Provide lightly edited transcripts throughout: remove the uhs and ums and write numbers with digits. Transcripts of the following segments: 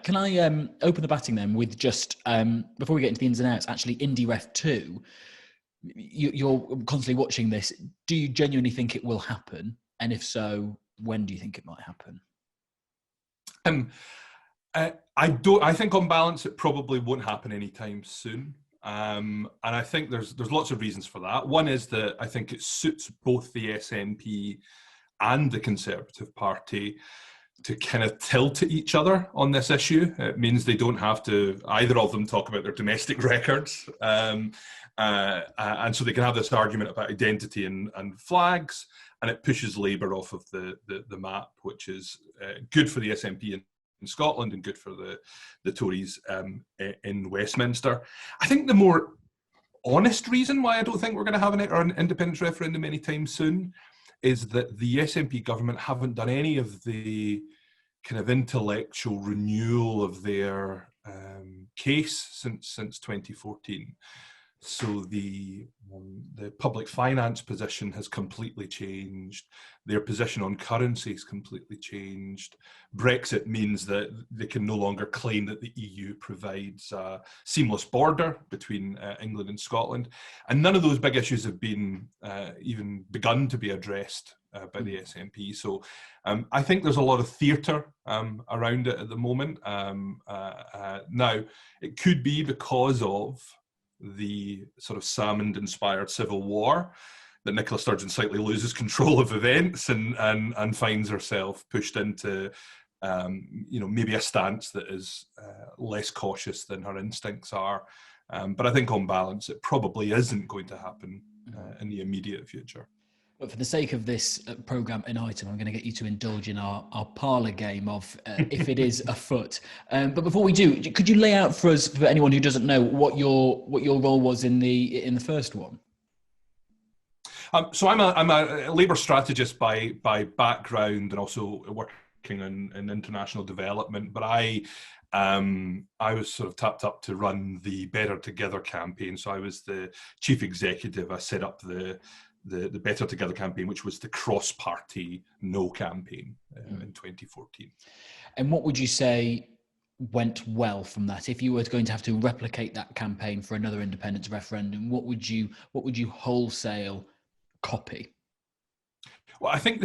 Can I open the batting then with just, before we get into the ins and outs, actually Indie Ref 2, you're constantly watching this. Do you genuinely think it will happen? And if so, when do you think it might happen? I think on balance, it probably won't happen anytime soon. And I think there's lots of reasons for that. One is that I think it suits both the SNP and the Conservative Party to kind of tilt at each other on this issue. It means they don't have to, either of them, talk about their domestic records. And so they can have this argument about identity and flags, and it pushes Labour off of the map, which is good for the SNP in Scotland and good for the Tories in Westminster. I think the more honest reason why I don't think we're going to have an independence referendum anytime soon is that the SNP government haven't done any of the kind of intellectual renewal of their case since 2014. So the public finance position has completely changed. Their position on currency has completely changed. Brexit means that they can no longer claim that the EU provides a seamless border between England and Scotland. And none of those big issues have been even begun to be addressed by the SNP. So I think there's a lot of theatre around it at the moment. Now, it could be because of the sort of Salmond-inspired civil war that Nicola Sturgeon slightly loses control of events and finds herself pushed into maybe a stance that is less cautious than her instincts are. But I think on balance, it probably isn't going to happen in the immediate future. But for the sake of this programme in item, I'm going to get you to indulge in our parlour game of if it is afoot. But before we do, could you lay out for us, for anyone who doesn't know, what your role was in the first one? So I'm a Labour strategist by background and also working in international development. But I was sort of tapped up to run the Better Together campaign. So I was the chief executive. I set up the Better Together campaign, which was the cross-party No campaign in 2014. And what would you say went well from that? If you were going to have to replicate that campaign for another independence referendum, what would you wholesale copy? Well, I think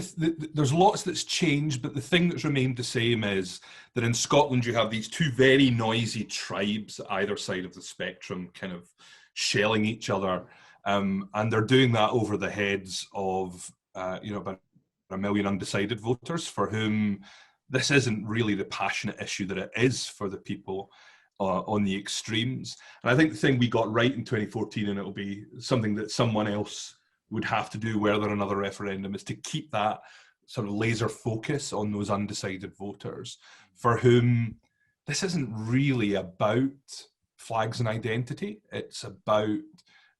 there's lots that's changed, but the thing that's remained the same is that in Scotland you have these two very noisy tribes either side of the spectrum kind of shelling each other. And they're doing that over the heads of, about 1 million undecided voters for whom this isn't really the passionate issue that it is for the people on the extremes. And I think the thing we got right in 2014, and it'll be something that someone else would have to do were there another referendum, is to keep that sort of laser focus on those undecided voters for whom this isn't really about flags and identity. It's about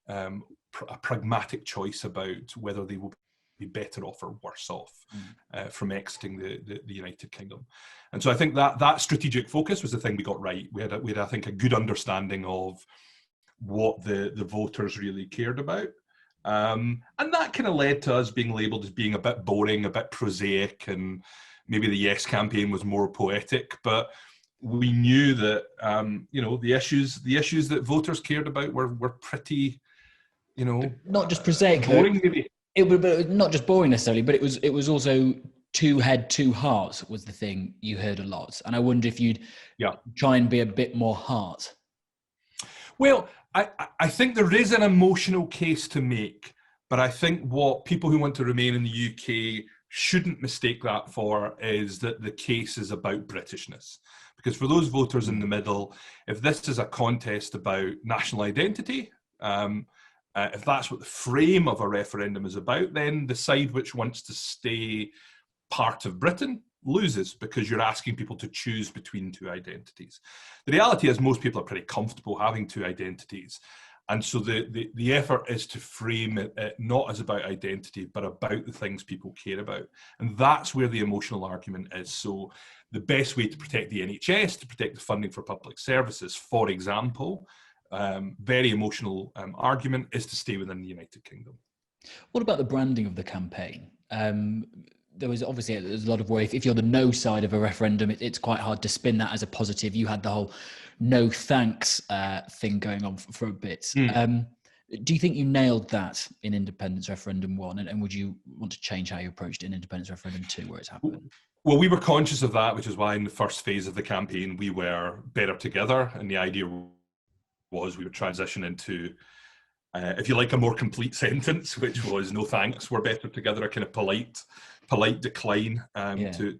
a pragmatic choice about whether they will be better off or worse off from exiting the United Kingdom. And so I think that strategic focus was the thing we got right. We had I think, a good understanding of what the voters really cared about. And that kind of led to us being labelled as being a bit boring, a bit prosaic, and maybe the Yes campaign was more poetic. But we knew that the issues that voters cared about were pretty, not just prosaic, boring maybe. It was not just boring necessarily, but it was also two head, two hearts was the thing you heard a lot. And I wonder if you'd try and be a bit more heart. Well, I think there is an emotional case to make, but I think what people who want to remain in the UK shouldn't mistake that for is that the case is about Britishness. Because for those voters in the middle, if this is a contest about national identity, if that's what the frame of a referendum is about, then the side which wants to stay part of Britain loses, because you're asking people to choose between two identities. The reality is most people are pretty comfortable having two identities. And so the effort is to frame it not as about identity, but about the things people care about. And that's where the emotional argument is. So the best way to protect the NHS, to protect the funding for public services, for example, very emotional argument, is to stay within the United Kingdom. What about the branding of the campaign? there was obviously there's a lot of worry. If you're the no side of a referendum, it's quite hard to spin that as a positive. You had the whole no thanks thing going on for a bit. Do you think you nailed that in independence referendum 1? And would you want to change how you approached it in independence referendum 2, where it's happened? Well, we were conscious of that, which is why in the first phase of the campaign, we were better together. And the idea was we would transition into, if you like, a more complete sentence, which was no thanks, we're better together, a kind of polite decline to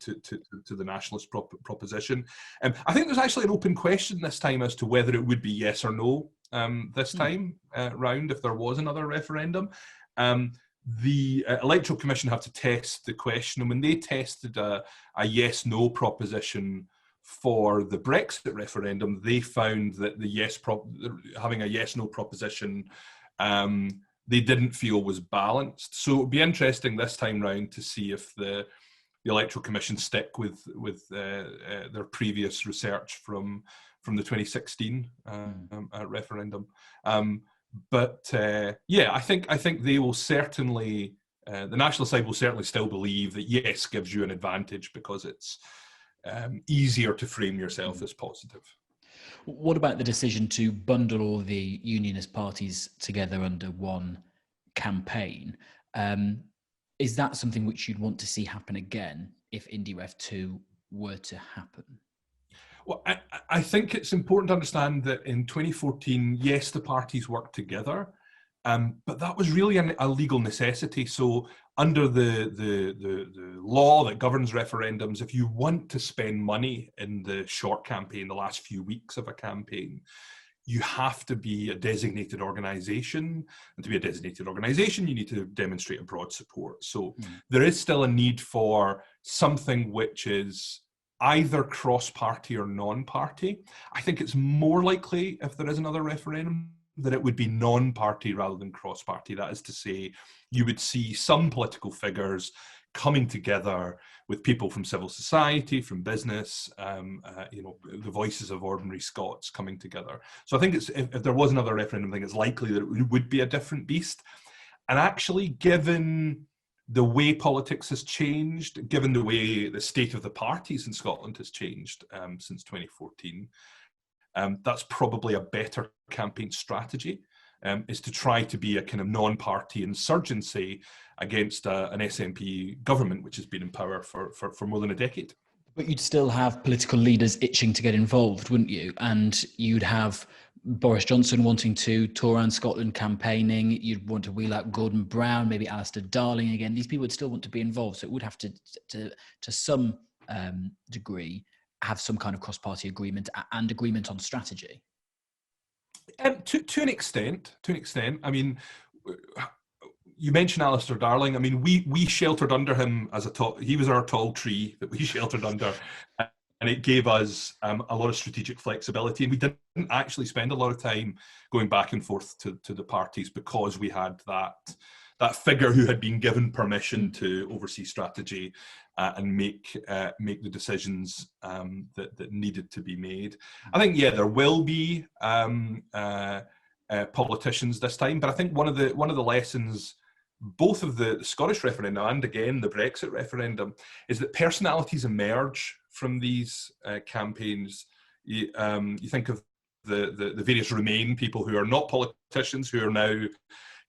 the nationalist proposition. I think there's actually an open question this time as to whether it would be yes or no this time round if there was another referendum. The Electoral Commission have to test the question, and when they tested a yes-no proposition for the Brexit referendum, they found that the having a yes-no proposition they didn't feel was balanced. So it would be interesting this time round to see if the Electoral Commission stick with their previous research from the 2016 referendum. But I think they will certainly, the national side will certainly still believe that yes gives you an advantage because it's easier to frame yourself as positive. What about the decision to bundle all the unionist parties together under one campaign? Is that something which you'd want to see happen again if IndyRef 2 were to happen? Well, I think it's important to understand that in 2014, yes, the parties worked together, but that was really a legal necessity. So under the law that governs referendums, if you want to spend money in the short campaign, the last few weeks of a campaign, you have to be a designated organisation. And to be a designated organisation, you need to demonstrate a broad support. So there is still a need for something which is either cross-party or non-party. I think it's more likely, if there is another referendum, that it would be non-party rather than cross-party. That is to say, you would see some political figures coming together with people from civil society, from business, the voices of ordinary Scots coming together. So I think if there was another referendum, I think it's likely that it would be a different beast. And actually, given the way politics has changed, given the way the state of the parties in Scotland has changed since 2014, that's probably a better campaign strategy, is to try to be a kind of non-party insurgency against an SNP government which has been in power for more than a decade. But you'd still have political leaders itching to get involved, wouldn't you? And you'd have Boris Johnson wanting to tour around Scotland campaigning. You'd want to wheel out Gordon Brown, maybe Alistair Darling again. These people would still want to be involved. So it would have to some degree, have some kind of cross-party agreement and agreement on strategy. To an extent. I mean, you mentioned Alistair Darling. I mean, we sheltered under him he was our tall tree that we sheltered under. And it gave us a lot of strategic flexibility. And we didn't actually spend a lot of time going back and forth to the parties because we had that figure who had been given permission to oversee strategy and make the decisions that needed to be made. I think, there will be politicians this time, but I think one of the lessons, both of the Scottish referendum and again the Brexit referendum, is that personalities emerge from these campaigns. You think of the various Remain people who are not politicians, who are now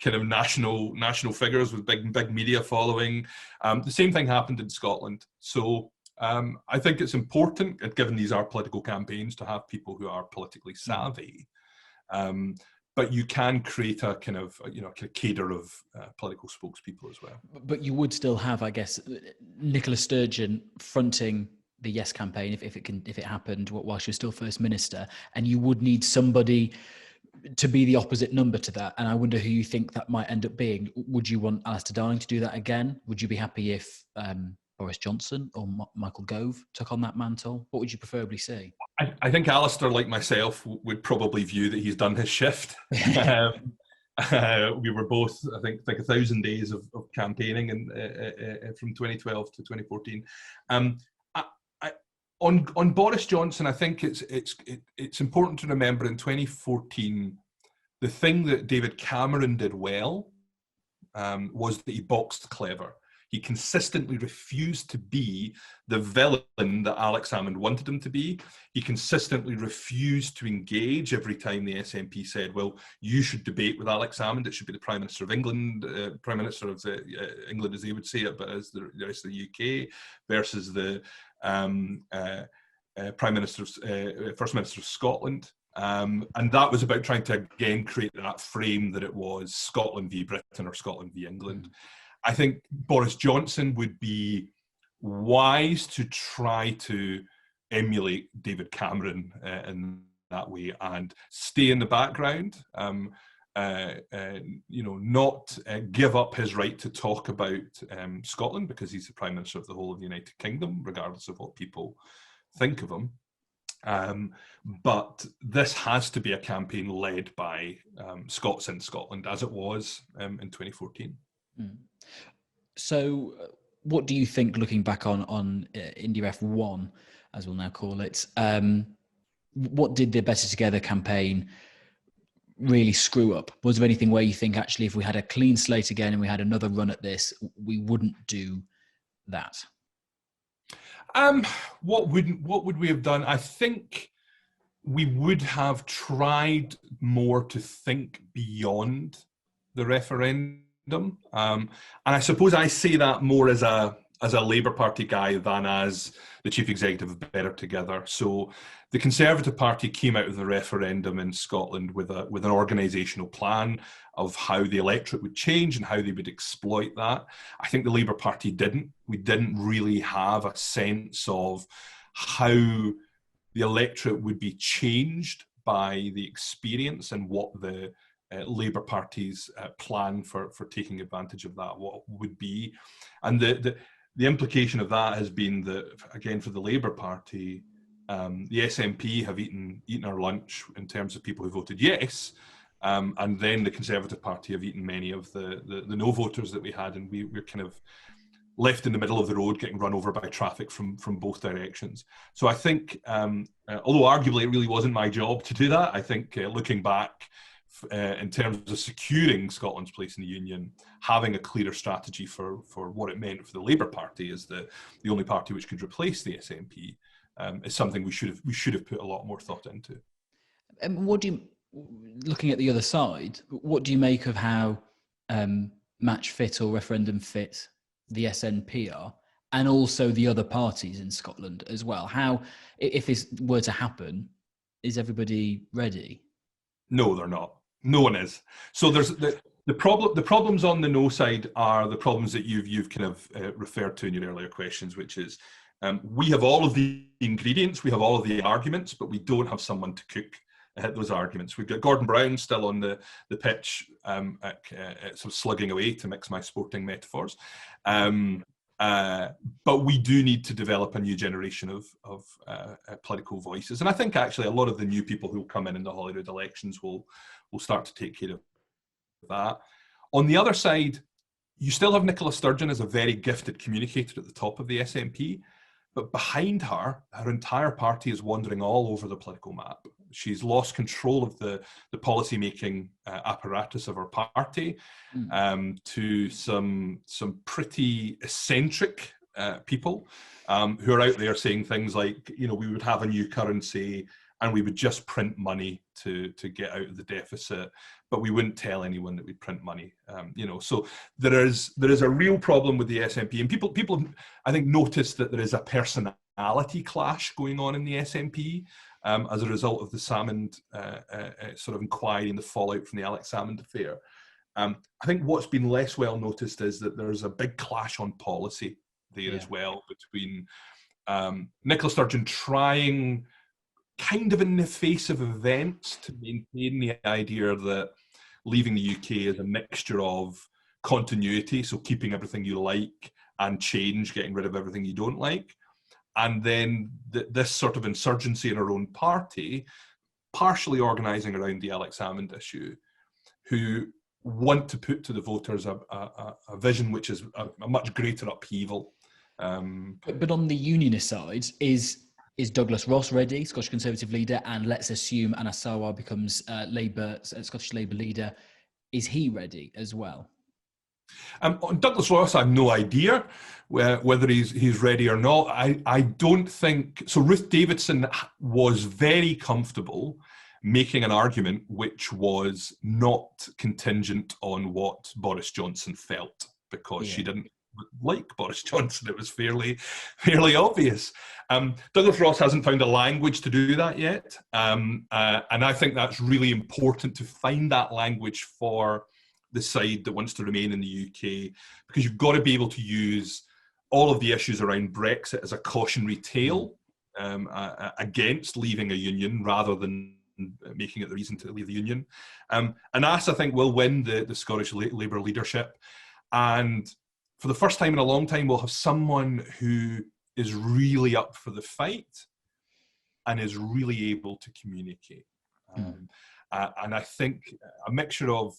kind of national figures with big media following. The same thing happened in Scotland. So I think it's important, given these are political campaigns, to have people who are politically savvy. But you can create a kind of cadre of political spokespeople as well. But you would still have, I guess, Nicola Sturgeon fronting the Yes campaign if it happened while she was still First Minister, and you would need somebody to be the opposite number to that. And I wonder who you think that might end up being. Would you want Alistair Darling to do that again? Would you be happy if Boris Johnson or Michael Gove took on that mantle? What would you preferably see? I think Alistair, like myself, would probably view that he's done his shift. We were both, I think 1,000 days of campaigning from 2012 to 2014. On Boris Johnson, I think it's important to remember in 2014, the thing that David Cameron did well was that he boxed clever. He consistently refused to be the villain that Alex Salmond wanted him to be. He consistently refused to engage every time the SNP said, well, you should debate with Alex Salmond. It should be the Prime Minister of England, Prime Minister of England as they would say it, but as the rest of the UK, versus the Prime Minister, First Minister of Scotland. And that was about trying to, again, create that frame that it was Scotland v Britain or Scotland v England. I think Boris Johnson would be wise to try to emulate David Cameron in that way and stay in the background, not give up his right to talk about Scotland, because he's the Prime Minister of the whole of the United Kingdom, regardless of what people think of him. But this has to be a campaign led by Scots in Scotland, as it was in 2014. Mm. So what do you think, looking back on India F1, as we'll now call it, what did the Better Together campaign really screw up? Was there anything where you think, actually, if we had a clean slate again and we had another run at this, we wouldn't do that? What would we have done? I think we would have tried more to think beyond the referendum. And I suppose I say that more as a Labour Party guy than as the Chief Executive of Better Together. So the Conservative Party came out of the referendum in Scotland with an organisational plan of how the electorate would change and how they would exploit that. I think the Labour Party didn't. We didn't really have a sense of how the electorate would be changed by the experience and what the Labour Party's plan for taking advantage of that what would be. And the implication of that has been that, again, for the Labour Party, the SNP have eaten our lunch in terms of people who voted yes, and then the Conservative Party have eaten many of the no voters that we had, and we're kind of left in the middle of the road getting run over by traffic from both directions. So I think, although arguably it really wasn't my job to do that, I think looking back, in terms of securing Scotland's place in the Union, having a clearer strategy for what it meant for the Labour Party as the only party which could replace the SNP is something we should have put a lot more thought into. And what do you, looking at the other side, what do you make of how match fit or referendum fit the SNP are, and also the other parties in Scotland as well? How, if this were to happen, is everybody ready? No, they're not. No one is. So there's the problem. The problems on the no side are the problems that you've kind of referred to in your earlier questions, which is we have all of the ingredients, we have all of the arguments, but we don't have someone to cook those arguments. We've got Gordon Brown still on the pitch, sort of slugging away, to mix my sporting metaphors. But we do need to develop a new generation of political voices. And I think actually a lot of the new people who will come in the Holyrood elections will start to take care of that. On the other side, you still have Nicola Sturgeon as a very gifted communicator at the top of the SNP, but behind her entire party is wandering all over the political map. She's lost control of the policy-making apparatus of her party to some pretty eccentric people who are out there saying things like, we would have a new currency and we would just print money to get out of the deficit, but we wouldn't tell anyone that we print money. So there is a real problem with the SNP, and people I think notice that there is a personality clash going on in the SNP as a result of the Salmond sort of inquiry and the fallout from the Alex Salmond affair. I think what's been less well noticed is that there's a big clash on policy there as well, between Nicola Sturgeon trying, kind of in the face of events, to maintain the idea that leaving the UK is a mixture of continuity, so keeping everything you like, and change, getting rid of everything you don't like. And then this sort of insurgency in her own party, partially organising around the Alex Salmond issue, who want to put to the voters a vision which is a much greater upheaval. But on the unionist side, is Douglas Ross ready, Scottish Conservative leader, and let's assume Anna Sarwar becomes Scottish Labour leader, is he ready as well? On Douglas Ross, I have no idea whether he's ready or not. I don't think so. Ruth Davidson was very comfortable making an argument which was not contingent on what Boris Johnson felt, because she didn't like Boris Johnson. It was fairly obvious. Douglas Ross hasn't found a language to do that yet, and I think that's really important, to find that language for the side that wants to remain in the UK, because you've got to be able to use all of the issues around Brexit as a cautionary tale against leaving a union, rather than making it the reason to leave the union. And Anas, I think, will win the Scottish Labour leadership. And for the first time in a long time, we'll have someone who is really up for the fight and is really able to communicate. And I think a mixture of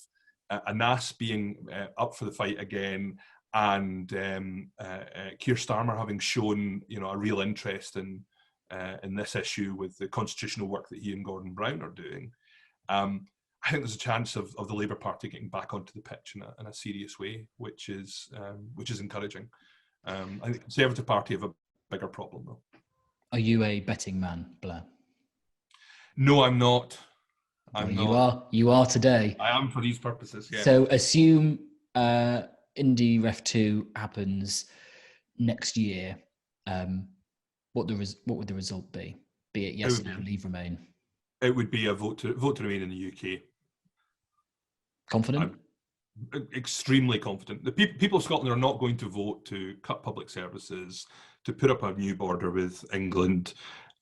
Anas being up for the fight again, and Keir Starmer having shown, a real interest in this issue with the constitutional work that he and Gordon Brown are doing, I think there's a chance of the Labour Party getting back onto the pitch in a serious way, which is encouraging. I think the Conservative Party have a bigger problem, though. Are you a betting man, Blair? No, I'm not. You are today. I am for these purposes, yeah. So assume Indy Ref 2 happens next year. What would the result be? Be it yes, no, leave, remain? It would be a vote to remain in the UK. Confident? I'm extremely confident. The people of Scotland are not going to vote to cut public services, to put up a new border with England,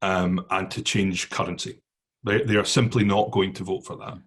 and to change currency. They are simply not going to vote for that.